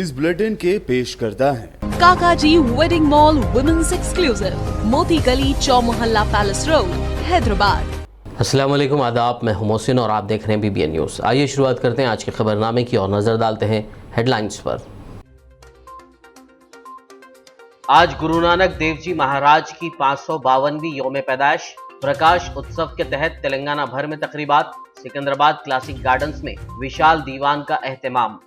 News bulletin के पेश करता है काकाजी वेडिंग मॉल वुमेन्स एक्सक्लूसिव, मोती गली, चौमोहल्ला पैलेस रोड, हैदराबाद। अस्सलाम वालेकुम, आदाब। मैं हूं मोहसिन और आप देख रहे हैं BBN न्यूज़। आइए शुरुआत करते हैं आज के खबरनामे की और नजर डालते हैं हेडलाइंस पर। आज गुरु नानक देव जी महाराज की 552वीं यौम पैदाइश। प्रकाश उत्सव के तहत तेलंगाना भर में तकरीबात। सिकंदराबाद क्लासिक गार्डन्स में विशाल दीवान का एहतमाम।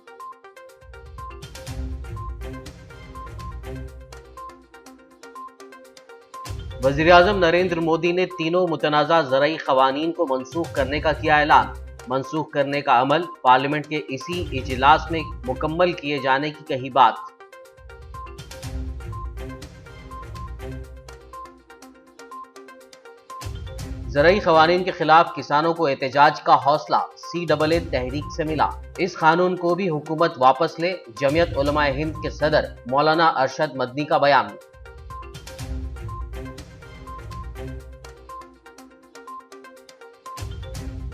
वज़ीर-ए-आज़म नरेंद्र मोदी ने तीनों मुतनाज़ा ज़रई क़वानीन को मनसूख करने का किया ऐलान। मनसूख करने का अमल पार्लियामेंट के इसी इजलास में मुकम्मल किए जाने की कही बात। ज़रई क़वानीन के खिलाफ किसानों को एहतजाज का हौसला CAA तहरीक से मिला। इस कानून को भी हुकूमत वापस ले, जमियत उलमाए हिंद के सदर मौलाना अरशद मदनी का बयान।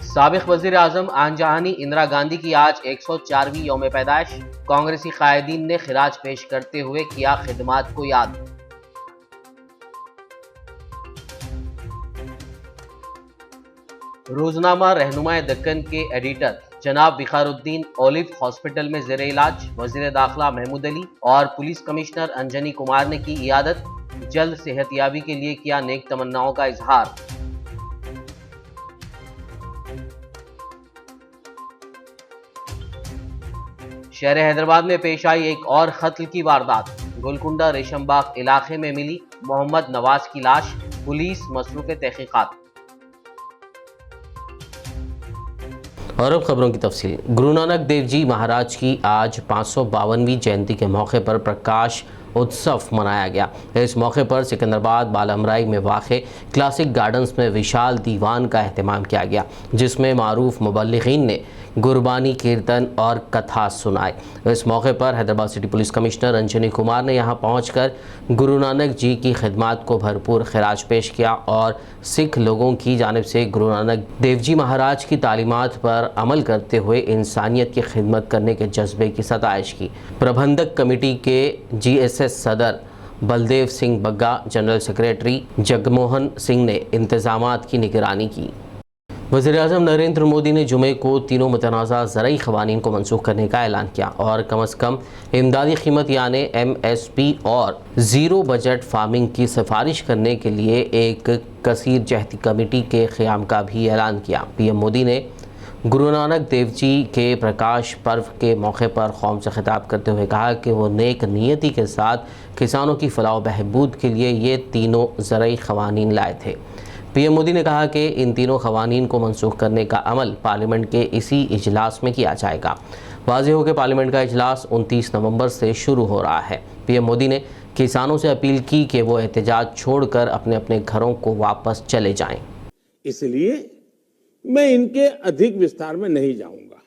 साबिक वज़ीर-ए-आज़म आनजहानी इंदिरा गांधी की आज 104वीं यौम पैदाइश। कांग्रेसी कायदीन ने खिराज पेश करते हुए किया खिदमात को याद। रोजनामा रहनुमाए दक्कन के एडिटर जनाब विखारुद्दीन ओलिव हॉस्पिटल में ज़ेरे इलाज। वज़ीर दाखिला महमूद अली और पुलिस कमिश्नर अंजनी कुमार ने की इयादत। जल्द सेहतयाबी के लिए किया नेक तमन्नाओं का इजहार। शहर हैदराबाद में पेश आई एक और कत्ल की वारदात। गोलकुंडा रेशमबाग इलाके में मिली मोहम्मद नवाज की लाश। पुलिस मसरूफ़ तहकीकात। और अब खबरों की तफसील। गुरु नानक देव जी महाराज की आज 552वीं जयंती के मौके पर प्रकाश उत्सव मनाया गया। इस मौके पर सिकंदराबाद बालामराई में वाक़े क्लासिक गार्डन्स में विशाल दीवान का एहतमाम किया गया, जिसमें मारूफ मुबल्लिगीन ने गुरबानी, कीर्तन और कथा सुनाए। इस मौके पर Hyderabad city police commissioner Anjani Kumar ने यहां पहुंचकर गुरु नानक जी की खिदमत को भरपूर खिराज पेश किया और सिख लोगों की जानिब से गुरु नानक देव जी महाराज की तालीमात पर अमल करते हुए इंसानियत की खिदमत करने के जज्बे की सताइश की। प्रबंधक कमेटी के GSS सदर बलदेव सिंह बग्गा, जनरल सेक्रेटरी जगमोहन सिंह ने इंतजामात की निगरानी की। वज़ीर-ए-आज़म नरेंद्र मोदी ने जुमे को तीनों मुतनाज़ा ज़रई क़वानीन को मनसूख करने का ऐलान किया और कम अज़ कम इमदादी कीमत यानी MSP और ज़ीरो बजट फार्मिंग की सिफारिश करने के लिए एक कसीर जहती कमेटी के क़याम का भी ऐलान किया। PM मोदी ने गुरु नानक देव जी के प्रकाश पर्व के मौके पर कौम से खिताब करते हुए कहा कि वो नेक नियति के साथ किसानों की फलाह बहबूद के लिए ये तीनों ज़रई क़वानीन लाए थे। PM मोदी ने कहा कि इन तीनों क़वानीन को मनसूख करने का अमल पार्लियामेंट के इसी इजलास में किया जाएगा। वाज़ेह हो कि पार्लियामेंट का इजलास 29 नवंबर से शुरू हो रहा है। PM मोदी ने किसानों से अपील की कि वो एहतजाज छोड़कर अपने अपने घरों को वापस चले जाएं। इसलिए मैं इनके अधिक विस्तार में नहीं जाऊंगा।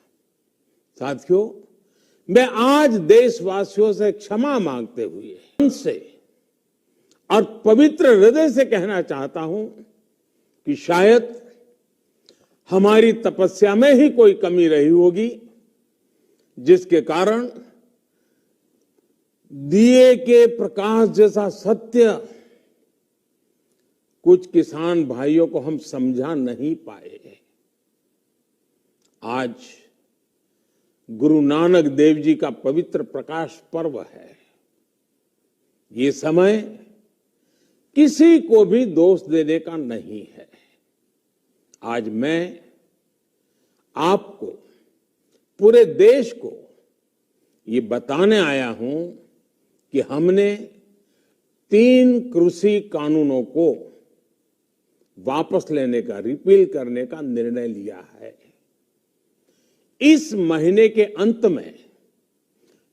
साथियों, मैं आज देशवासियों से क्षमा मांगते हुए मन से और पवित्र हृदय से कहना चाहता हूं कि शायद हमारी तपस्या में ही कोई कमी रही होगी, जिसके कारण दिए के प्रकाश जैसा सत्य कुछ किसान भाइयों को हम समझा नहीं पाए। आज गुरु नानक देव जी का पवित्र प्रकाश पर्व है। ये समय किसी को भी दोष देने का नहीं है। आज मैं आपको, पूरे देश को ये बताने आया हूं कि हमने 3 कृषि कानूनों को वापस लेने का, रिपील करने का निर्णय लिया है। इस महीने के अंत में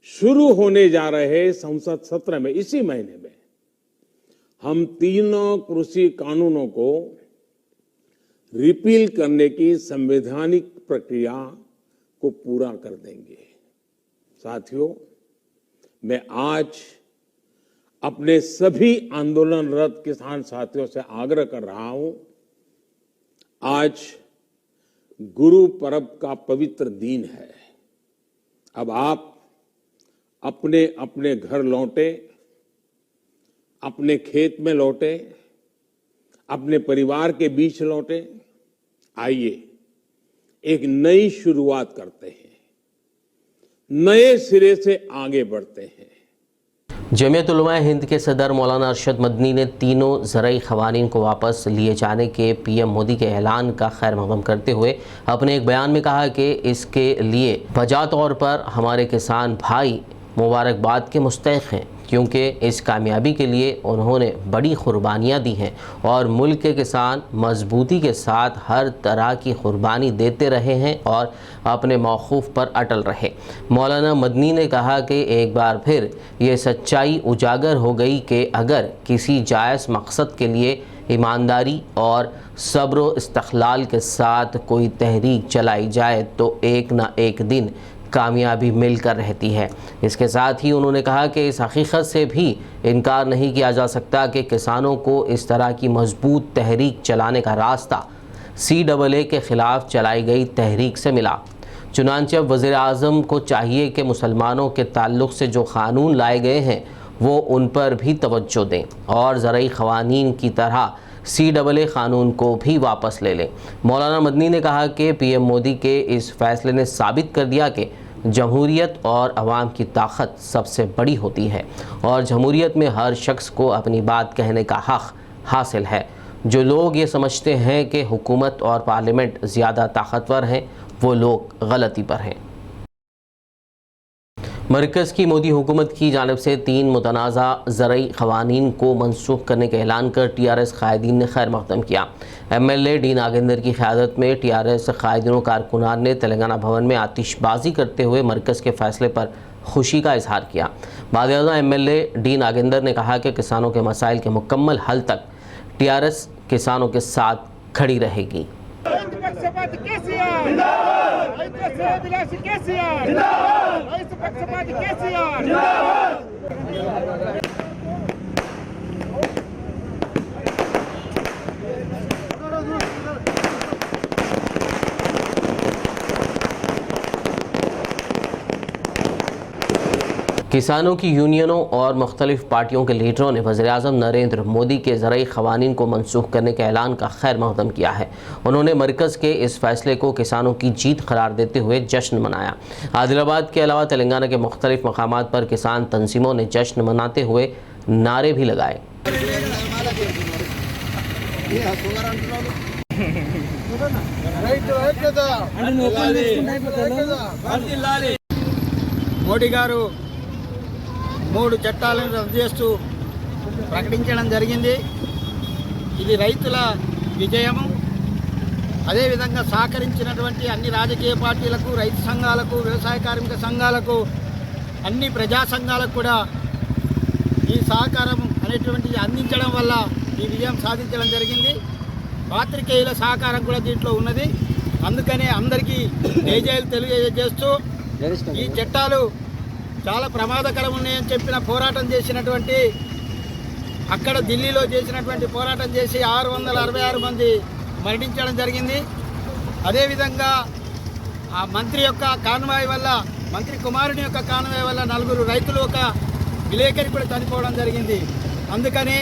शुरू होने जा रहे संसद सत्र में, इसी महीने में हम तीनों कृषि कानूनों को रिपील करने की संवैधानिक प्रक्रिया को पूरा कर देंगे। साथियों, मैं आज अपने सभी आंदोलनरत किसान साथियों से आग्रह कर रहा हूं, आज गुरु पर्व का पवित्र दिन है। अब आप अपने अपने घर लौटे, अपने खेत में लौटे, अपने परिवार के बीच लौटे। आइए एक नई शुरुआत करते हैं, नए सिरे से आगे बढ़ते हैं। जमीयत उलमा हिंद के सदर मौलाना अरशद मदनी ने तीनों ज़रई क़वानीन को वापस लिए जाने के पीएम मोदी के ऐलान का खैर मक़दम करते हुए अपने एक बयान में कहा कि इसके लिए वजह तौर पर हमारे किसान भाई मुबारकबाद के मुस्तहिक़ हैं, क्योंकि इस कामयाबी के लिए उन्होंने बड़ी कुर्बानियाँ दी हैं और मुल्क के किसान मजबूती के साथ हर तरह की कुर्बानी देते रहे हैं और अपने मौक़ूफ़ पर अटल रहे। मौलाना मदनी ने कहा कि एक बार फिर ये सच्चाई उजागर हो गई कि अगर किसी जायज़ मकसद के लिए ईमानदारी और सब्र व इस्तक़लाल के साथ कोई तहरीक चलाई जाए तो एक ना एक दिन कामयाबी मिलकर रहती है। इसके साथ ही उन्होंने कहा कि इस हकीकत से भी इनकार नहीं किया जा सकता कि किसानों को इस तरह की मजबूत तहरीक चलाने का रास्ता CAA के ख़िलाफ़ चलाई गई तहरीक से मिला। चुनांचे वज़ीर आज़म को चाहिए कि मुसलमानों के ताल्लुक़ से जो क़ानून लाए गए हैं वो उन पर भी तवज्जो दें और ज़रई क़वानीन की तरह CAA क़ानून को भी वापस ले लें। मौलाना मदनी ने कहा कि पीएम मोदी के इस फैसले ने साबित कर दिया कि जमहूरियत और अवाम की ताकत सबसे बड़ी होती है और जमहूरियत में हर शख्स को अपनी बात कहने का हक़ हासिल है। जो लोग ये समझते हैं कि हुकूमत और पार्लियामेंट ज़्यादा ताकतवर हैं, वो लोग गलती पर हैं। मरकज़ की मोदी हुकूमत की जानिब से 3 मुतनाज़ा ज़रई क़वानीन को मनसूख करने का ऐलान कर TRS क़ायदीन ने खैर मक़दम किया। MLA डी नागेंद्र की क़यादत में TRS क़ायदीन व कारकुनान ने तेलंगाना भवन में आतिशबाजी करते हुए मरकज़ के फ़ैसले पर खुशी का इजहार किया। बाद MLA डी नागेंद्र ने कहा कि किसानों के मसाइल के मुकम्मल हल तक TRS किसानों के साथ खड़ी रहेगी। किसानों की यूनियनों और मुख्तलिफ पार्टियों के लीडरों ने वज़ीर-ए-आज़म नरेंद्र मोदी के ज़रई क़वानीन को मनसूख करने के ऐलान का खैर मक़दम किया है। उन्होंने मरकज़ के इस फैसले को किसानों की जीत करार देते हुए जश्न मनाया। आदिलाबाद के अलावा तेलंगाना के मुख्तलिफ मकामात पर किसान तंजीमों ने जश्न मनाते हुए नारे भी लगाए। మోడీ గారు 3 చట్టాలను రద్దు చేస్తూ ప్రకటించడం జరిగింది. ఇది రైతుల విజయము. అదేవిధంగా సహకరించినటువంటి అన్ని రాజకీయ పార్టీలకు, రైతు సంఘాలకు, వ్యవసాయ కార్మిక సంఘాలకు, అన్ని ప్రజా సంఘాలకు కూడా ఈ సహకారం అనేటువంటిది అందించడం వల్ల ఈ విజయం సాధించడం జరిగింది. పాత్రికేయుల సహకారం కూడా దీంట్లో ఉన్నది. అందుకనే అందరికీ జయజయలు తెలియజేస్తూ ఈ చట్టాలు చాలా ప్రమాదకరం ఉన్నాయని చెప్పిన పోరాటం చేసినటువంటి అక్కడ ఢిల్లీలో చేసినటువంటి పోరాటం చేసి 666 మంది మరణించడం జరిగింది. అదేవిధంగా ఆ మంత్రి యొక్క కాన్వాయ్ వల్ల, మంత్రి కుమారుని యొక్క కాన్వాయ్ వల్ల 4 రైతులు ఒక విలేకరి కూడా చనిపోవడం జరిగింది. అందుకని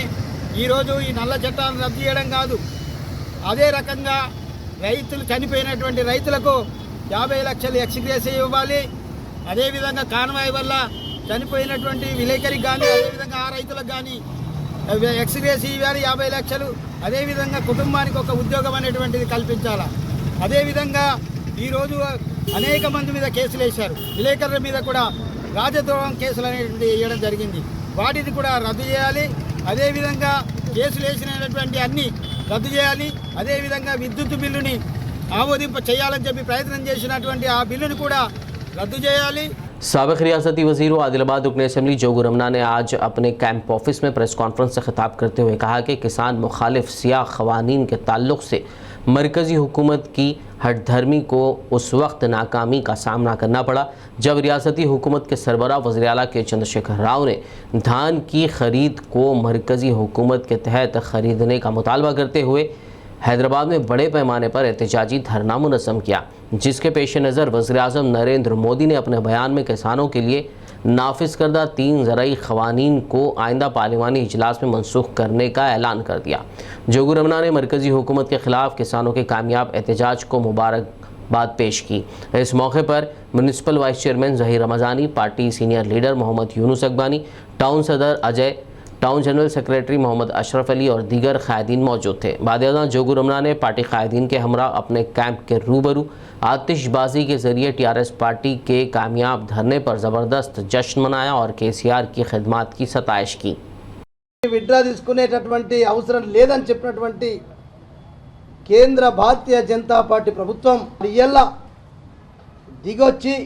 ఈరోజు ఈ నల్ల చట్టాలను రద్దు చేయడం కాదు, అదే రకంగా రైతులు చనిపోయినటువంటి రైతులకు 50 లక్షలు ఎక్స్గ్రేషియా ఇవ్వాలి. అదేవిధంగా కాన్వాయ్ వల్ల చనిపోయినటువంటి విలేకరికి కానీ, అదేవిధంగా ఆ రైతులకు కానీ ఎక్స్గ్రేషియా ఇవ్వాలి 50 లక్షలు. అదేవిధంగా కుటుంబానికి ఒక ఉద్యోగం అనేటువంటిది కల్పించాలి. అదేవిధంగా ఈరోజు అనేక మంది మీద కేసులు వేశారు. విలేకరుల మీద కూడా రాజద్రోహం కేసులు అనేటువంటి వేయడం జరిగింది. వాటిని కూడా రద్దు చేయాలి. అదేవిధంగా కేసులు వేసినటువంటి అన్ని రద్దు చేయాలి. అదేవిధంగా విద్యుత్ బిల్లుని ఆమోదింప చేయాలని చెప్పి ప్రయత్నం చేసినటువంటి ఆ బిల్లును కూడా రద్దు చేయాలి. साबिक़ रियासती वज़ीर व आदिलाबाद रुकन असम्बली जोगू रमना ने आज अपने कैंप ऑफिस में प्रेस कॉन्फ्रेंस से खिताब करते हुए कहा कि किसान मुखालिफ सियाह क़वानीन के ताल्लुक़ से मरकज़ी हुकूमत की हठधर्मी को उस वक्त नाकामी का सामना करना पड़ा जब रियासती हुकूमत के सरबराह वज़ीर आला के चंद्रशेखर राव ने धान की ख़रीद को मरकज़ी हुकूमत के तहत ख़रीदने का मुतालबा करते हुए हैदराबाद में बड़े पैमाने पर एहतजाजी धरना मुनज़्ज़म किया, जिसके पेश नज़र वज़ीर-ए-आज़म नरेंद्र मोदी ने अपने बयान में किसानों के लिए नाफिज करदा 3 ज़राई क़वानीन को आइंदा पार्लिमानी इजलास में मनसूख करने का ऐलान कर दिया। जोगू रमना ने मरकज़ी हुकूमत के ख़िलाफ़ किसानों के कामयाब एहतजाज को मुबारकबाद पेश की। इस मौके पर municipal vice chairman Zaheer Ramzani, party senior leader Mohammed Yunus Akbani, town सदर Ajay, town general secretary Mohammed Ashraf Ali और दीगर कायदीन मौजूद थे। बाद जोगू रमना ने पार्टी कायदीन के हमरा अपने कैंप के रूबरू आतिशबाजी के जरिए TRS पार्टी के कामयाब धरने पर ज़बरदस्त जश्न मनाया और KCR की खिदमत की सताइश की। విత్డ్రా తీసుకునేటటువంటి అవసరం లేదని చెప్పినటువంటి కేంద్ర భారతీయ జనతా పార్టీ ప్రభుత్వం ఇయ్యాల దిగొచ్చి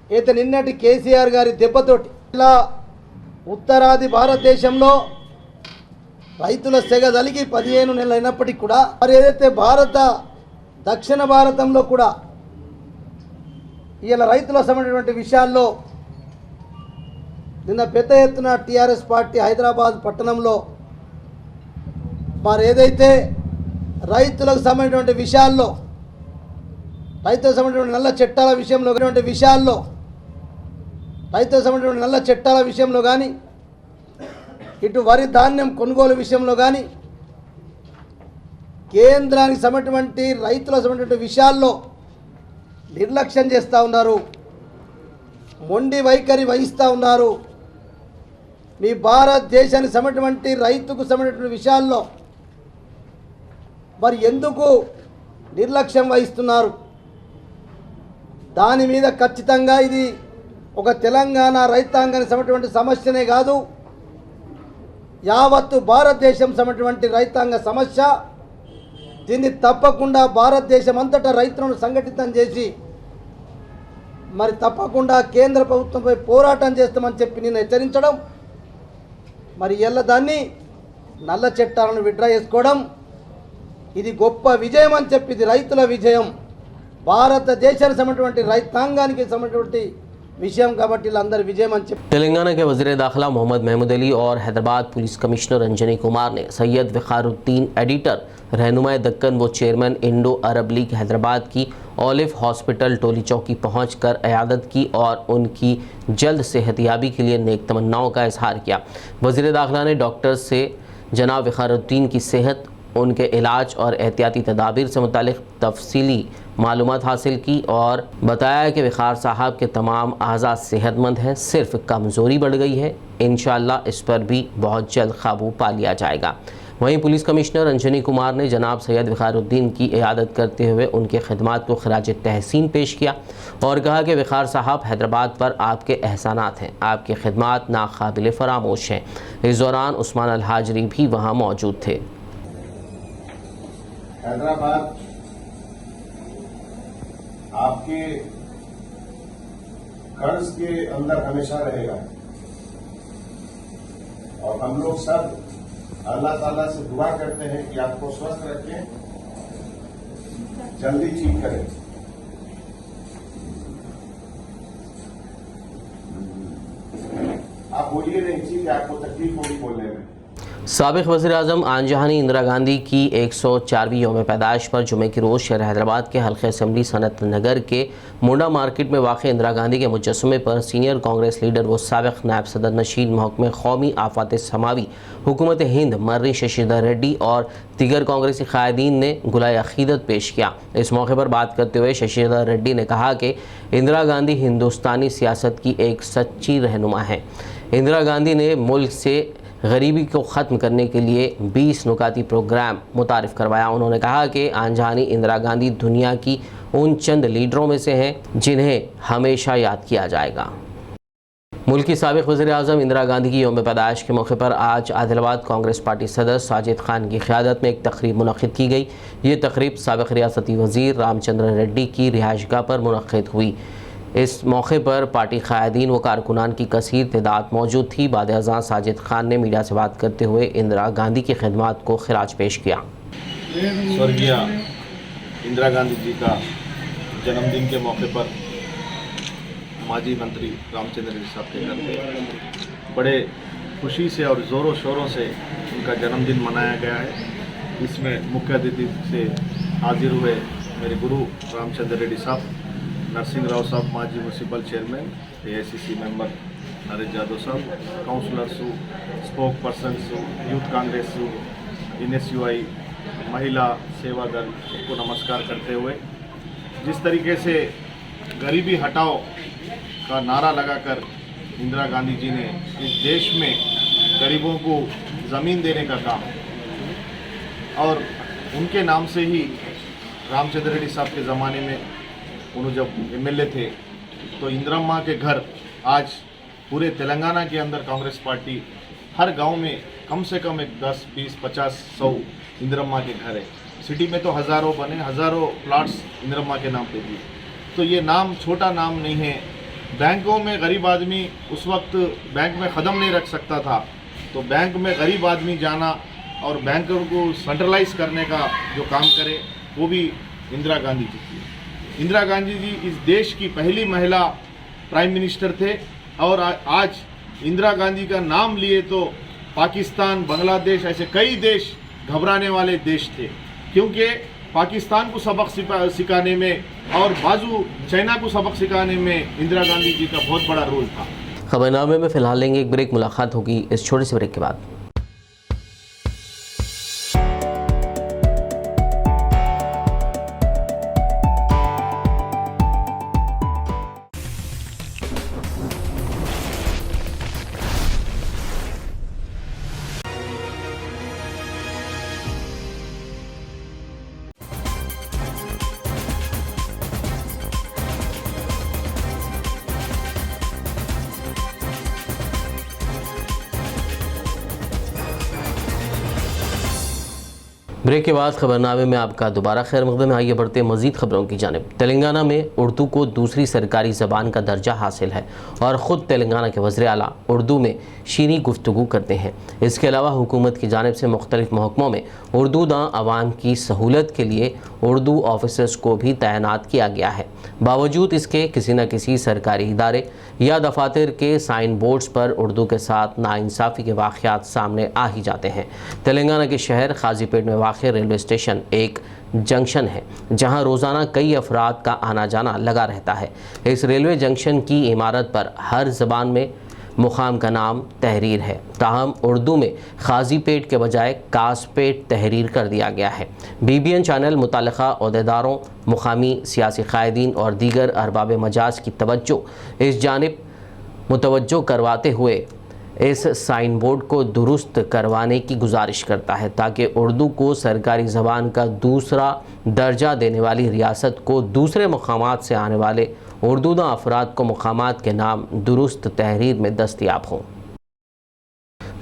అయితే నిన్నటి కేసీఆర్ గారి దెబ్బతోటి ఇలా ఉత్తరాది భారతదేశంలో రైతుల సెగ తలిగి 15 నెలలు అయినప్పటికీ కూడా మరి ఏదైతే దక్షిణ భారతంలో కూడా ఇలా రైతుల సంబంధించినటువంటి విషయాల్లో నిన్న పెద్ద ఎత్తున TRS పార్టీ హైదరాబాద్ పట్టణంలో మరి ఏదైతే రైతులకు సంబంధించినటువంటి విషయాల్లో రైతులకు సంబంధించిన నల్ల చట్టాల విషయంలో కానీ ఇటు వరి ధాన్యం కొనుగోలు విషయంలో కానీ కేంద్రానికి సంబంధించినటువంటి రైతులకు సంబంధించిన విషయాల్లో నిర్లక్ష్యం చేస్తూ ఉన్నారు, మొండి వైఖరి వహిస్తూ ఉన్నారు। మీ భారతదేశానికి సంబంధించినటువంటి రైతుకు సంబంధించిన విషయాల్లో మరి ఎందుకు నిర్లక్ష్యం వహిస్తున్నారు? దాని మీద ఖచ్చితంగా ఇది ఒక తెలంగాణ రైతాంగానికి సంబంధించినటువంటి సమస్యనే కాదు, యావత్తు భారతదేశం సంబంధించినటువంటి రైతాంగ సమస్య। దీన్ని తప్పకుండా భారతదేశం అంతటా రైతులను సంఘటితం చేసి మరి తప్పకుండా కేంద్ర ప్రభుత్వంపై పోరాటం చేస్తామని చెప్పి నేను హెచ్చరించడం, మరి ఎల్ల దాన్ని నల్ల చట్టాలను విత్డ్రా చేసుకోవడం ఇది గొప్ప విజయం అని చెప్పి, ఇది రైతుల విజయం, భారతదేశానికి సంబంధించినటువంటి రైతాంగానికి సంబంధించినటువంటి विषय కాబట్టి వీళ్ళందరి విజయం అని చెప్పి। तेलंगाना के वज़ीर दाखिला मोहम्मद महमूद अली और हैदराबाद पुलिस कमिश्नर अंजनी कुमार ने सैयद वक़ारुद्दीन एडिटर, रहनुमाए दक्कन व चेयरमैन इंडो अरब लीग हैदराबाद की ओलिव हॉस्पिटल टोली चौकी पहुंचकर इयादत की और उनकी जल्द सेहतयाबी के लिए नेक तमन्नाओं का इजहार किया। वज़ीर दाखिला ने डॉक्टर से जनाब वक़ारुद्दीन की सेहत, उनके इलाज और एहतियाती तदाबीर से मुतालिक तफसीली मालूमात हासिल की और बताया कि वक़ार साहब के तमाम अज़ा सेहतमंद हैं, सिर्फ कमज़ोरी बढ़ गई है, इंशाअल्लाह इस पर भी बहुत जल्द काबू पा लिया जाएगा। वहीं पुलिस कमिश्नर अंजनी कुमार ने जनाब सैयद वक़ारुद्दीन की इयादत करते हुए उनके खिदमात को खराज तहसीन पेश किया और कहा कि वक़ार साहब हैदराबाद पर आपके एहसानात हैं, आपकी खिदमात नाकाबिल फरामोश हैं। इस दौरान उस्मान अल हाजरी भी वहाँ मौजूद थे। हैदराबाद आपके कर्ज के अंदर हमेशा रहेगा और हम लोग सब अल्लाह ताला से दुआ करते हैं कि आपको स्वस्थ रखें, जल्दी ठीक करें। आप बोलिए नहीं, ठीक है, आपको तकलीफ होगी बोलने में। साबिक़ वज़ीर-ए-आज़म आंजहानी इंदिरा गांधी की 104वीं यौम पैदाइश पर जुमे की रोज़ शहर हैदराबाद के हल्के असम्बली सनत नगर के मुंडा मार्केट में वाक़ इंदिरा गांधी के मुजस्समे पर सीनियर कांग्रेस लीडर व साबिक़ नायब सदर नशीन महकमे कौमी आफात समावी हुकूमत हिंद मर्री शशिधर रेड्डी और दीगर कांग्रेसी कायदीन ने गुलाए अक़ीदत पेश किया। इस मौके पर बात करते हुए शशिधर रेड्डी ने कहा कि इंदिरा गांधी हिंदुस्तानी सियासत की एक सच्ची रहनुमा हैं। इंदिरा गांधी ने मुल्क से गरीबी को ख़त्म करने के लिए 20 नुकाती प्रोग्राम मुतारिफ़ करवाया। उन्होंने कहा कि आंजहानी इंदिरा गांधी दुनिया की उन चंद लीडरों में से हैं जिन्हें हमेशा याद किया जाएगा। मुल्क की साबिक़ वज़ीर-ए-आज़म इंदिरा गांधी की यौम पैदाइश के मौके पर आज आदिलाबाद कांग्रेस पार्टी सदर साजिद खान की क़यादत में एक तकरीब मुनक़्क़िद की गई। ये तकरीब साबिक़ रियासती वज़ीर रामचंद्र रेड्डी की रिहाइशगाह पर मुनक़्क़िद हुई। इस मौके पर पार्टी कायदीन व कारकुनान की कसीर तादाद मौजूद थी। बाद अज़ां साजिद खान ने मीडिया से बात करते हुए इंदिरा गांधी की खिदमत को खिराज पेश किया। स्वर्गीय इंदिरा गांधी जी का जन्मदिन के मौके पर माजी मंत्री रामचंद्र रेड्डी साहब के घर पे बड़े खुशी से और ज़ोरों शोरों से उनका जन्मदिन मनाया गया है। इसमें मुख्य अतिथि से हाजिर हुए मेरे गुरु रामचंद्र रेड्डी साहब, नरसिंह राव साहब माजी municipal chairman, AICC member Naresh Jadhav sir, councillors, spokespersons, youth Congress, NSUI, महिला सेवा दल को नमस्कार करते हुए, जिस तरीके से गरीबी हटाओ का नारा लगाकर इंदिरा गांधी जी ने इस देश में गरीबों को ज़मीन देने का काम, और उनके नाम से ही रामचंद्र रेड्डी साहब के ज़माने में उन्होंने जब MLA थे तो इंदिरम्मा के घर आज पूरे तेलंगाना के अंदर कांग्रेस पार्टी हर गांव में कम से कम एक 10, 20, 50, 100 इंदिरम्मा के घर है। सिटी में तो हज़ारों बने, हज़ारों प्लाट्स इंदिरम्मा के नाम पे दिए। तो ये नाम छोटा नाम नहीं है। बैंकों में गरीब आदमी उस वक्त बैंक में कदम नहीं रख सकता था, तो बैंक में गरीब आदमी जाना और बैंकों को सेंट्रलाइज करने का जो काम करे वो भी इंदिरा गांधी जी की। इंदिरा गांधी जी इस देश की पहली महिला प्राइम मिनिस्टर थे, और आज इंदिरा गांधी का नाम लिए तो पाकिस्तान, बांग्लादेश, ऐसे कई देश घबराने वाले देश थे, क्योंकि पाकिस्तान को सबक सिखाने में और बाजू चाइना को सबक सिखाने में इंदिरा गांधी जी का बहुत बड़ा रोल था। खबरनामे में फिलहाल लेंगे एक ब्रेक, मुलाकात होगी इस छोटे से ब्रेक के बाद। ब्रेक के बाद खबरनामे में आपका दोबारा खैर मकदम है। आइए बढ़ते मज़ीद खबरों की जानिब। तेलंगाना में उर्दू को दूसरी सरकारी ज़बान का दर्जा हासिल है और ख़ुद तेलंगाना के वज़ीर आला उर्दू में शीनी गुफ्तगू करते हैं। इसके अलावा हुकूमत की जानिब से मुख्तलिफ़ महकमों में उर्दू दां आवाम की सहूलत के लिए उर्दू ऑफिसर्स को भी तैनात किया गया है। बावजूद इसके किसी न किसी सरकारी इदारे या दफातर के साइन बोर्ड्स पर उर्दू के साथ नाइंसाफ़ी के वाक़यात सामने आ ही जाते हैं। तेलंगाना के शहर काजीपेट में वाक़ रेलवे स्टेशन एक जंक्शन है जहां रोज़ाना कई अफराद का आना जाना लगा रहता है। इस रेलवे जंक्शन की इमारत पर हर ज़बान में मुकाम का नाम तहरीर है, ताहम उर्दू में काजीपेट के बजाय कासपेट तहरीर कर दिया गया है। BBN चैनल मुतल्लिक़ा ओहदेदारों, मुकामी सियासी कायदीन और दीगर अरबाब मजाज की तवज्जो इस जानिब मुतवज्जो करवाते हुए इस साइन बोर्ड को दुरुस्त करवाने की गुजारिश करता है ताकि उर्दू को सरकारी ज़बान का दूसरा दर्जा देने वाली रियासत को दूसरे मकामात से आने वाले उर्दूदा अफराद को मकामात के नाम दुरुस्त तहरीर में दस्तयाब हों।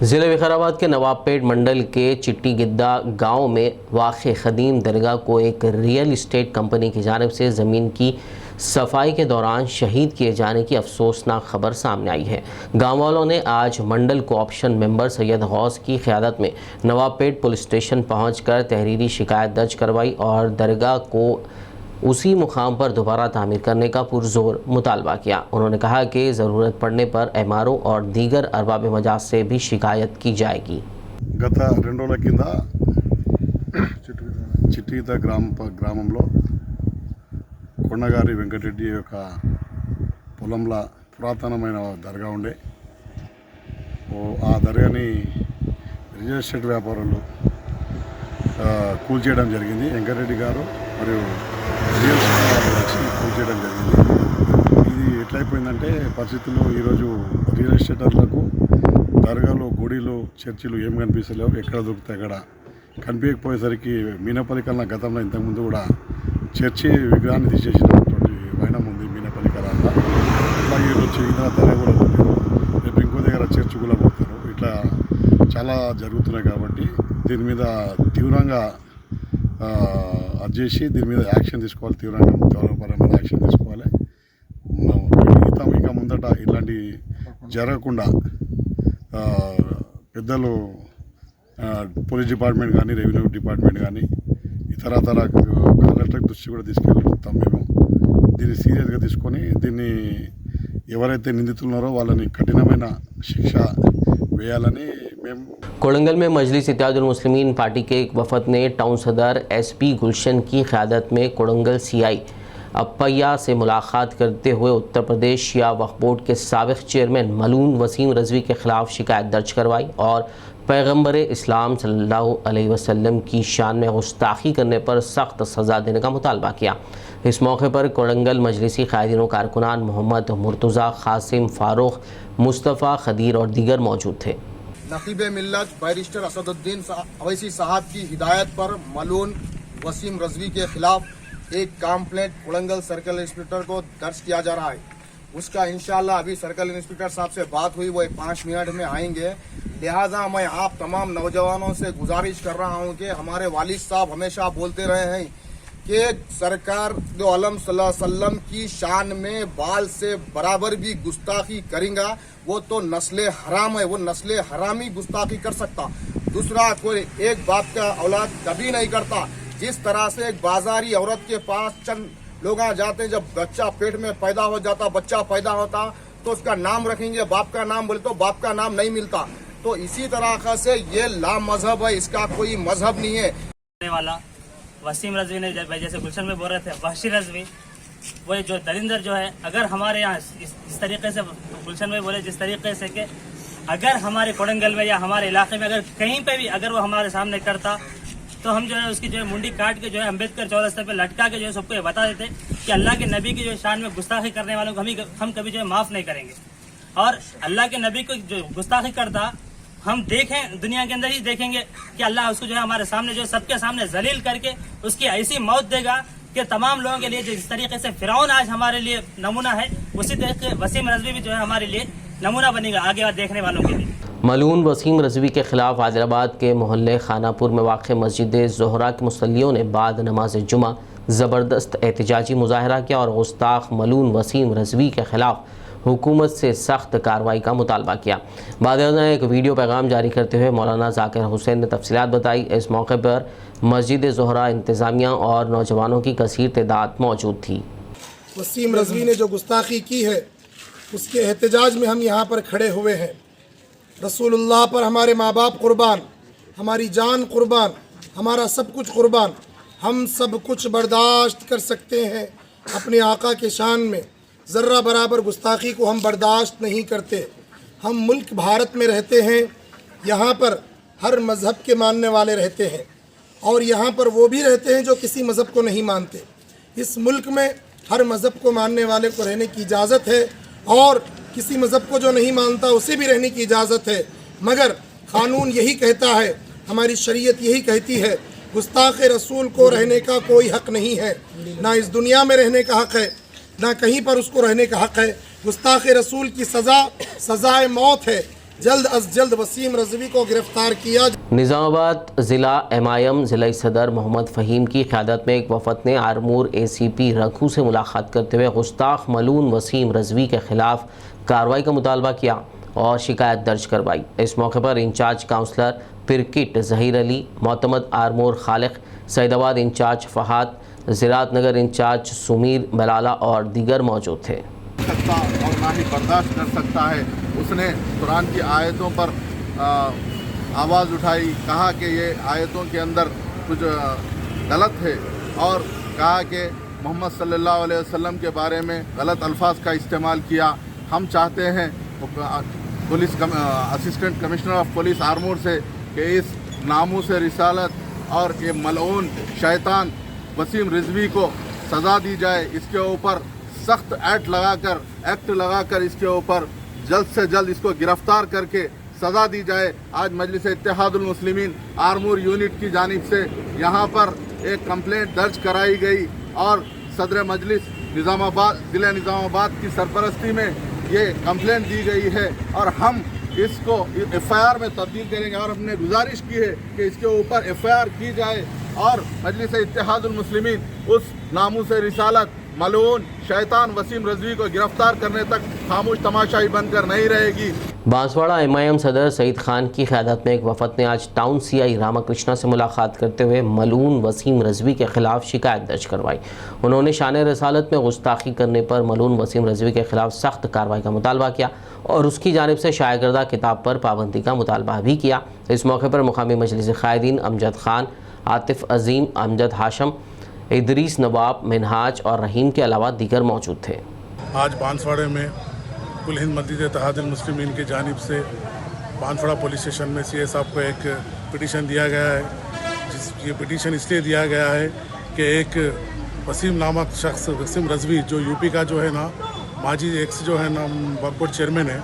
ज़िले विकाराबाद के नवाबपेट मंडल के चिट्टी गिद्दा गाँव में वाक़ क़दीम दरगाह को एक रियल इस्टेट कंपनी की जानिब से ज़मीन की सफाई के दौरान शहीद किए जाने की अफसोसनाक खबर सामने आई है। गाँव वालों ने आज मंडल कोऑप्शन मेंबर सैयद गौस की क़यादत में नवाबपेट पुलिस स्टेशन पहुंचकर तहरीरी शिकायत दर्ज करवाई और दरगाह को उसी मुकाम पर दोबारा तामीर करने का पुरजोर मुतालबा किया। उन्होंने कहा कि ज़रूरत पड़ने पर MRO और दीगर अरबाब मजाज से भी शिकायत की जाएगी। गत 2 రోజుల కింద చిట్టిగిద్ద గ్రామంలో కొండగారి వెంకటరెడ్డి యొక్క పొలంలో పురాతనమైన దర్గా ఉండే ఆ దర్గాని రియల్ ఎస్టేట్ వ్యాపారులు కూల్చేయడం జరిగింది. వెంకటరెడ్డి గారు మరియు రియల్ ఎస్టేట్ వచ్చి కూల్చేయడం జరిగింది. ఇది ఎట్లయిపోయిందంటే పరిస్థితుల్లో ఈరోజు రియల్ ఎస్టేటర్లకు దర్గాలు, గుడిలు, చర్చిలు ఏం కనిపిస్తలేవు. ఎక్కడ దొరికితే అక్కడ కనిపించకపోయేసరికి మీనపల్లి కన్నా గతంలో ఇంతకుముందు కూడా చర్చి విగ్రహాన్ని తీసేసినటువంటి వైనం ఉంది మీనపల్లి కళాల్లో. అట్లాగే ఈరోజు ఇతర దర్గా కూడా కొట్టారు, రేపు ఇంకో దగ్గర చర్చి కూడా కొడతారు. ఇట్లా చాలా జరుగుతున్నాయి కాబట్టి దీని మీద తీవ్రంగా అది చేసి దీని మీద యాక్షన్ తీసుకోవాలి, తీవ్రంగా చట్టపరమైన యాక్షన్ తీసుకోవాలి. ఇంకా ముందట ఇట్లాంటి జరగకుండా పెద్దలు పోలీస్ డిపార్ట్మెంట్ కానీ, రెవెన్యూ డిపార్ట్మెంట్ కానీ, ఇతర కలెక్టర్ దృష్టి కూడా తీసుకెళ్తాం. మేము దీన్ని సీరియస్గా తీసుకొని దీన్ని ఎవరైతే నిందితున్నారో వాళ్ళని కఠినమైన శిక్ష వేయాలని మేము कोड़ंगल में मजलिस इत्तेहादुल मुस्लिमीन पार्टी के एक वफद ने टाउन सदर SP गुलशन की क़यादत में कोड़ंगल CI अपैया से मुलाकात करते हुए उत्तर प्रदेश शिया वक्फ बोर्ड के साबिक़ चेयरमैन मलून वसीम रज़वी के ख़िलाफ़ शिकायत दर्ज करवाई और पैगम्बर इस्लाम सल्लल्लाहु अलैहि वसल्लम की शान में गुस्ताखी करने पर सख्त सज़ा देने का मुतालबा किया। इस मौके पर कोड़ंगल मजलिसी कायदीन कारकुनान मोहम्मद मुर्तज़ा, कासिम, फ़ारूक, मुस्तफ़ा, खदीर और दीगर मौजूद थे। नकीब मिल्लत बैरिस्टर असदुद्दीन अवैसी साहब की हिदायत पर मलून वसीम रज़वी के खिलाफ एक कंप्लेंट कोड़ंगल सर्कल इंस्पेक्टर को दर्ज किया जा रहा है। उसका इंशाल्लाह अभी सर्कल इंस्पेक्टर साहब से बात हुई, वो 5 मिनट में आएंगे। लिहाजा मैं आप तमाम नौजवानों से गुजारिश कर रहा हूं कि हमारे वालिद साहब हमेशा बोलते रहे हैं कि सरकार जो आलम सल्लल्लाहु अलैहि वसल्लम की शान में बाल से बराबर भी गुस्ताखी करेगा, वो तो नस्ले हराम है, वो नस्ले हरामी गुस्ताखी कर सकता। दूसरा, कोई एक बाप का औलाद कभी नहीं करता। जिस तरह से एक बाजारी औरत के पास चंद लोग जाते हैं, जब बच्चा पेट में पैदा हो जाता, बच्चा पैदा होता तो उसका नाम रखेंगे, बाप का नाम बोले तो बाप का नाम नहीं मिलता। तो इसी तरह से ये ला मजहब है, इसका कोई मजहब नहीं है। वाला वसीम रज़वी ने जैसे गुलशन में बोल रहे थे, वहशी रज़वी वो जो दरिंदर जो है, अगर हमारे यहाँ इस तरीके से गुलशन में बोले, जिस तरीके से कि अगर हमारे कोड़ंगल में या हमारे इलाके में अगर कहीं पे भी अगर वो हमारे सामने करता तो हम जो है उसकी जो है मुंडी काट के जो है अम्बेडकर चौरस्ते पे लटका के जो है सबको ये बता देते कि अल्लाह के नबी की जो शान में गुस्ताखी करने वालों को हम कभी जो है माफ नहीं करेंगे। और अल्लाह के नबी को जो गुस्ताखी करता हम देखें, दुनिया के अंदर ही देखेंगे कि अल्लाह उसको जो है हमारे सामने जो है सबके सामने जलील करके उसकी ऐसी मौत देगा कि तमाम लोगों के लिए जिस तरीके से फिरौन आज हमारे लिए नमूना है, उसी तरीके वसीम रज़वी भी जो है हमारे लिए नमूना बनेगा आगे देखने वालों के लिए। मलून वसीम रज़वी के ख़िलाफ़ आदिलाबाद के मोहल्ले खानापुर में वाक़ मस्जिद ज़ोहरा के मुसल्लियों ने बाद नमाज जुमा ज़बरदस्त एहतजाजी मुजाहरा किया और गुस्ताख मलून वसीम रज़वी के ख़िलाफ़ हुकूमत से सख्त कार्रवाई का मुतालबा किया। बाद ने एक वीडियो पैगाम जारी करते हुए मौलाना ज़ाकिर हुसैन ने तफसीलात बताई। इस मौके पर मस्जिद ज़ोहरा इंतज़ामिया और नौजवानों की कसीर तादाद मौजूद थी। वसीम रज़वी ने जो गुस्ताखी की है उसके एहतजाज में हम यहाँ पर खड़े हुए हैं। रसूलुल्लाह पर हमारे माँ बाप कुर्बान, हमारी जान कुर्बान, हमारा सब कुछ कुर्बान। हम सब कुछ बर्दाश्त कर सकते हैं, अपने आका के शान में ज़र्रा बराबर गुस्ताखी को हम बर्दाश्त नहीं करते। हम मुल्क भारत में रहते हैं, यहाँ पर हर मज़हब के मानने वाले रहते हैं और यहाँ पर वो भी रहते हैं जो किसी मज़हब को नहीं मानते। इस मुल्क में हर मज़हब को मानने वाले को रहने की इजाज़त है और किसी मज़हब को जो नहीं मानता उसे भी रहने की इजाज़त है। मगर क़ानून यही कहता है, हमारी शरीयत यही कहती है, गुस्ताख़ रसूल को रहने का कोई हक़ नहीं है। ना इस दुनिया में रहने का हक़ है, ना कहीं पर उसको रहने का हक़ है। गुस्ताख़ रसूल की सज़ाए मौत है। जल्द अज जल्द वसीम रज़वी को गिरफ्तार किया। निज़ामाबाद ज़िला MIM ज़िला सदर मोहम्मद फ़हीम की क़यादत में एक वफ़द ने आरमूर ACP रघु से मुलाकात करते हुए गुस्ताख मलून वसीम रज़वी के ख़िलाफ़ कार्रवाई का मुतालबा किया और शिकायत दर्ज करवाई। इस मौके पर इंचार्ज काउंसलर पिरकिट ज़हीर अली, मोतमद आरमूर खालिक, सैदाबाद इंचार्ज फ़हाद, ज़िरात नगर इंचार्ज सुमीर मलाला और दीगर मौजूद थे। सकता और ना ही बर्दाश्त कर सकता है। उसने कुरान की आयतों पर आवाज़ उठाई, कहा कि ये आयतों के अंदर कुछ गलत है और कहा कि मोहम्मद सल्लल्लाहु अलैहि वसल्लम के बारे में गलत अल्फाज का इस्तेमाल किया। हम चाहते हैं police assistant commissioner of police Armoor से कि इस नामूस रिसालत और ये मलऊन शैतान वसीम रिजवी को सज़ा दी जाए। इसके ऊपर सख्त एक्ट लगाकर इसके ऊपर जल्द से जल्द इसको गिरफ्तार करके सज़ा दी जाए। आज मजलिस इत्तेहादुल मुस्लिमीन आरमूर यूनिट की जानिब से यहाँ पर एक कंप्लेंट दर्ज कराई गई और सदर मजलिस ज़िला निज़ामाबाद की सरपरस्ती में ये कंप्लेंट दी गई है और हम इसको FIR में तब्दील करेंगे और हमने गुजारिश की है कि इसके ऊपर FIR की जाए और मजलिस इत्तेहादुल मुस्लिमीन उस नामूस रिसालत मलून शैतान वसीम रज़वी को गिरफ्तार करने तक खामोश तमाशाई बनकर नहीं रहेगी। बांसवाड़ा MIM सदर सईद खान की क़यादत में एक वफ़द ने आज टाउन CI रामाकृष्णा से मुलाकात करते हुए मलून वसीम रज़वी के ख़िलाफ़ शिकायत दर्ज करवाई। उन्होंने शान रसालत में गुस्ताखी करने पर मलून वसीम रज़वी के ख़िलाफ़ सख्त कार्रवाई का मुतालबा किया और उसकी जानिब से शाया करदा किताब पर पाबंदी का मुतालबा भी किया। इस मौके पर मुकामी मजलिस क़ायदीन अमजद खान, आतिफ़ अज़ीम, अमजद हाशम, इदरीस, नवाब, मिनहाज और रहीम के अलावा दीगर मौजूद थे। आज बांसवाड़े में कुल हिंद मस्जिद इत्तेहादुल मुस्लिमीन की जानिब से बांसवाड़ा पुलिस स्टेशन में सीए साहब को एक पिटीशन दिया गया है। ये पिटीशन इसलिए दिया गया है कि एक वसीम नामक शख्स, वसीम रजवी, जो यूपी का जो है ना माजी एक्स जो है ना बोर्ड चेयरमैन है,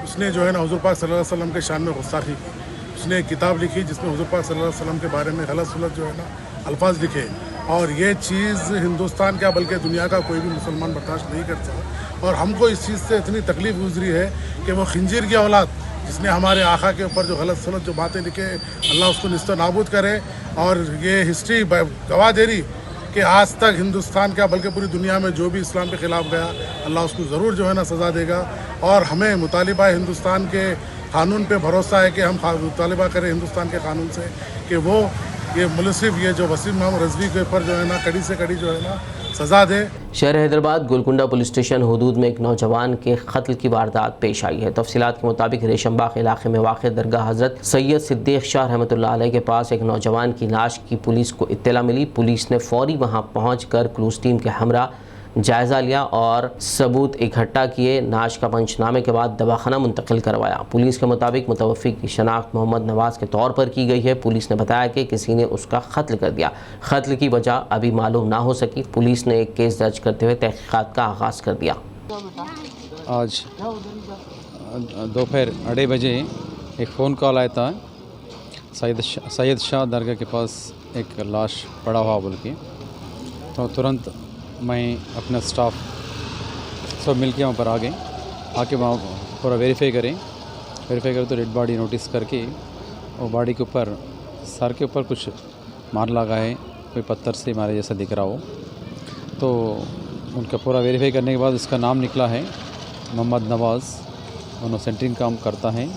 उसने जो है ना हुजूर पाक सल्लल्लाहु अलैहि वसल्लम के शान में गुस्ताखी की। उसने एक किताब लिखी जिसमें हुजूर पाक सल्लल्लाहु अलैहि वसल्लम के बारे में गलत सलत जो है ना अल्फाज लिखे, और ये चीज़ हिंदुस्तान क्या बल्कि दुनिया का कोई भी मुसलमान बर्दाश्त नहीं करता। और हमको इस चीज़ से इतनी तकलीफ़ गुजरी है कि वो खिंजीर की औलाद जिसने हमारे आका के ऊपर जो गलत सलत जो बातें लिखे, अल्लाह उसको निस्त नाबूद करे। और ये हिस्ट्री गवाह दे रही कि आज तक हिंदुस्तान क्या बल्कि पूरी दुनिया में जो भी इस्लाम के ख़िलाफ़ गया, अल्लाह उसको ज़रूर जो है ना सज़ा देगा। और हमें मुतालिबा हिंदुस्तान के कानून पे भरोसा है कि हम मुतालिबा करें हिंदुस्तान के कानून से कि वो ये मुलसिफ ये जो वसीम नाम रजवी के ऊपर जो है ना कड़ी से कड़ी जो है ना सज़ा दे। शहर हैदराबाद गोलकुंडा पुलिस स्टेशन हदूद में एक नौजवान के कत्ल की वारदात पेश आई है। तफसीलात के मुताबिक रेशमबाग इलाके में वाक़ दरगाह हज़रत सैयद सिद्दीक़ शाह रहमतुल्लाह अलैह के पास एक नौजवान की लाश की पुलिस को इत्तला मिली। पुलिस ने फौरी वहां पहुंचकर क्लूज टीम के हमरा जायज़ा लिया और सबूत इकट्ठा किए। नाश का पंचनामे के बाद दवाखाना मुंतकिल करवाया। पुलिस के मुताबिक मुतवफ़्फ़ी की शनाख्त मोहम्मद नवाज़ के तौर पर की गई है। पुलिस ने बताया कि किसी ने उसका कत्ल कर दिया। कत्ल की वजह अभी मालूम ना हो सकी। पुलिस ने एक केस दर्ज करते हुए तहक़ीक़ात का आगाज़ कर दिया। आज दोपहर 2:30 बजे एक फ़ोन कॉल आया था, सैयद शाह दरगाह के पास एक लाश पड़ा हुआ बोल के। तो तुरंत मैं अपना स्टाफ सब मिल के वहाँ पर आ गए। आके वहाँ पूरा वेरीफाई करे तो डेड बॉडी नोटिस करके वो बॉडी के ऊपर सर के ऊपर कुछ मार लगा है, कोई पत्थर से मारे जैसा दिख रहा हो। तो उनका पूरा वेरीफाई करने के बाद उसका नाम निकला है मोहम्मद नवाज़। उन्होंने सेंटरिंग काम करता है,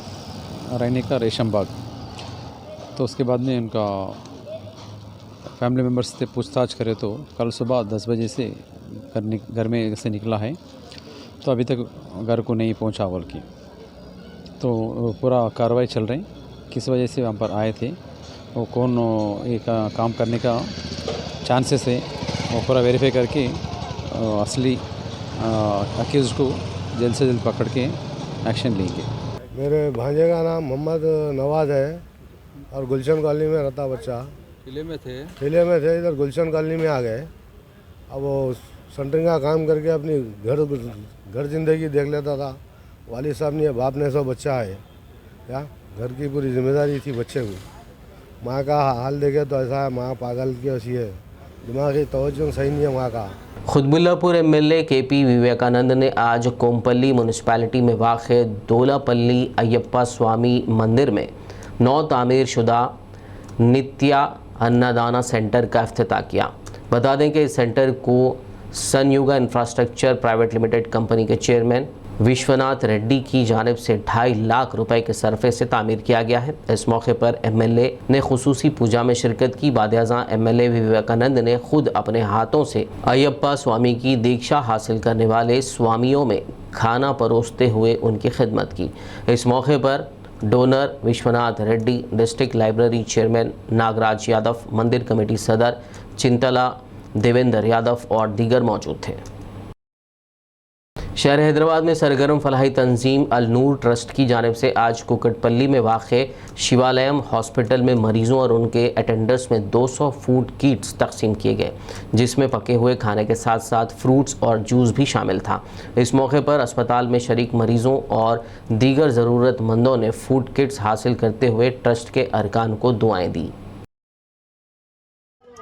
रहने का रेशमबाग। तो उसके बाद में उनका फैमिली मेम्बर्स से पूछताछ करें तो कल सुबह 10 बजे से घर में से निकला है, तो अभी तक घर को नहीं पहुंचा बोल के। तो पूरा कार्रवाई चल रही, किस वजह से वहाँ पर आए थे, वो कौन एक काम करने का चांसेस है, वो पूरा वेरीफाई करके असली अक्यूज़ को जल्द से जल्द पकड़ के एक्शन लेंगे। मेरे भांजे का नाम मोहम्मद नवाज़ है और गुलशन कॉलोनी में रहता बच्चा। किले में थे इधर गुलशन कॉलोनी में आ गए। अब वो सेंटरिंग का काम करके अपनी घर जिंदगी देख लेता था। वालिद साहब ने बाप ने सब बच्चा है क्या, घर की पूरी जिम्मेदारी थी बच्चे को। माँ का हाल देखे तो ऐसा है, माँ पागल की ऐसी है, दिमागी तवज्जो सही नहीं है माँ का। खुतबुल्लापुर एमएलए केपी विवेकानंद ने आज कोमपल्ली म्यूनिसिपैलिटी में वाक़ दोलापल्ली अयप्पा स्वामी मंदिर में नौ तामीर शुदा नित्या अन्नदाना सेंटर का इफ्तिताह किया। बता दें कि इस सेंटर को सनयुगा इंफ्रास्ट्रक्चर प्राइवेट लिमिटेड कंपनी के चेयरमैन विश्वनाथ रेड्डी की जानिब से 2.5 लाख रुपए के सरफे से तामीर किया गया है। इस मौके पर एमएलए ने खुसूसी पूजा में शिरकत की। बादयाज़ां एमएलए विवेकानंद ने खुद अपने हाथों से अयप्पा स्वामी की दीक्षा हासिल करने वाले स्वामियों में खाना परोसते हुए उनकी खिदमत की। इस मौके पर donor Vishwanath Reddy, district library chairman Nagaraj Yadav, मंदिर कमेटी सदर चिंतला देवेंद्र यादव और दीगर मौजूद थे। शहर हैदराबाद में सरगर्म फलाही तंजीम अल नूर ट्रस्ट की जानिब से आज कुकटपल्ली में वाक़े शिवालयम हॉस्पिटल में मरीज़ों और उनके अटेंडर्स में 200 फूड किट्स तकसीम किए गए, जिसमें पके हुए खाने के साथ साथ फ्रूट्स और जूस भी शामिल था। इस मौके पर अस्पताल में शरीक मरीज़ों और दीगर ज़रूरतमंदों ने फूड किट्स हासिल करते हुए ट्रस्ट के अरकान को दुआएँ दी।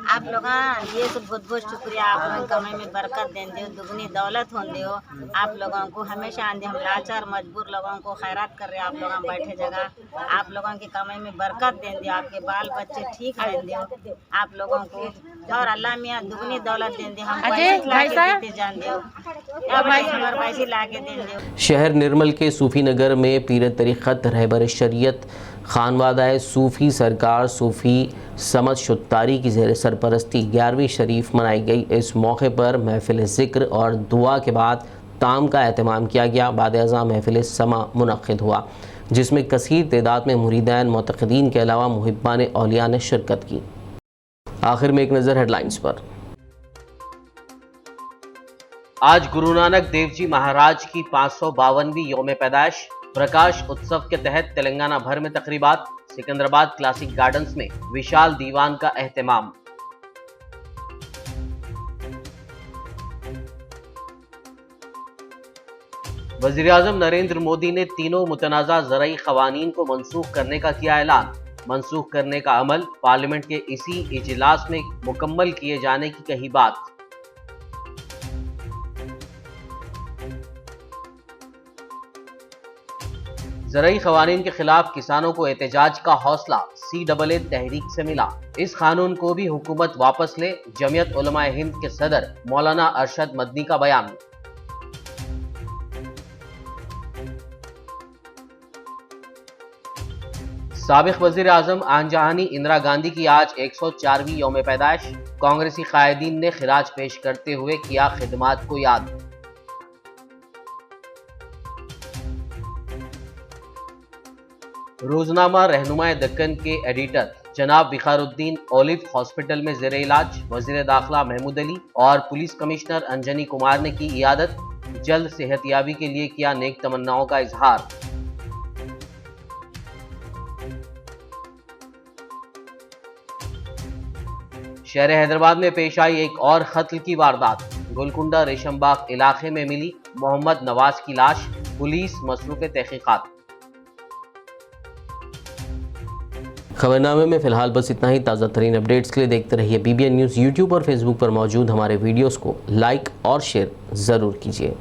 आप लोग ये सब बहुत बहुत शुक्रिया। आप लोगों कमाई में बरकत दें दियो, दुगनी दौलत हों दियो। आप लोगों को हमेशा आंदे हम लाचार मजबूर लोगों को खैरात कर रहे। आप लोग बैठे जगह आप लोगों की कमाई में बरकत दें दियो, आपके बाल बच्चे ठीक रहें दियो आप लोगों को, और अल्लाह मियाँ दुगनी दौलत दें दियो। हम पैसे जान दियो, पैसे ला के दें दियो। शहर निर्मल के सूफी नगर में पीर तरीक़त रहबर शरीयत खानवादाए सूफ़ी सरकार सूफ़ी समद शुत्तारी की ज़ेर सरपरस्ती 11वीं शरीफ मनाई गई। इस मौके पर महफिल ज़िक्र और दुआ के बाद ताम का एहतमाम किया गया। बाद-ए-अज़ां महफिल समा मुनक़्क़िद हुआ, जिसमें कसीर तादाद में मुरीदान मुतक़दीन के अलावा मुहिब्बान औलिया ने शिरकत की। आखिर में एक नज़र हेडलाइंस पर। आज गुरु नानक देव जी महाराज की 552वीं यौम पैदाइश प्रकाश उत्सव के तहत तेलंगाना भर में तकरीबात। सिकंदराबाद क्लासिक गार्डन्स में विशाल दीवान का एहतमाम। वज़ीर-ए-आज़म नरेंद्र मोदी ने तीनों मुतनाज़ा ज़राई क़वानीन को मनसूख करने का किया ऐलान। मनसूख करने का अमल पार्लियामेंट के इसी इजलास में मुकम्मल किए जाने की कही बात। ज़राई क़वानीन के खिलाफ किसानों को एहतजाज का हौसला CAA तहरीक से मिला। इस कानून को भी हुकूमत वापस ले, जमियत उलमाए हिंद के सदर मौलाना अरशद मदनी का बयान। साबिक़ वज़ीर आज़म आनजहानी इंदिरा गांधी की आज 104वीं यौम पैदाइश। कांग्रेसी कायदीन ने खिराज पेश करते हुए किया खिदमात को याद। रोजनामा रहनुमाए दक्कन के एडिटर जनाब विखारुद्दीन ओलिव हॉस्पिटल में ज़ेरे इलाज। वज़ीर दाखिला महमूद अली और पुलिस कमिश्नर अंजनी कुमार ने की इयादत। जल्द सेहतयाबी के लिए किया नेक तमन्नाओं का इजहार। शहर हैदराबाद में पेश आई एक और कत्ल की वारदात। गोलकुंडा रेशमबाग इलाके में मिली मोहम्मद नवाज की लाश। पुलिस मसरूफ़ तहकीकात। खबरनामे में फिलहाल बस इतना ही। ताज़ा तरीन अपडेट्स के लिए देखते रहिए BBN न्यूज़। यूट्यूब और फेसबुक पर मौजूद हमारे वीडियोस को लाइक और शेयर ज़रूर कीजिए।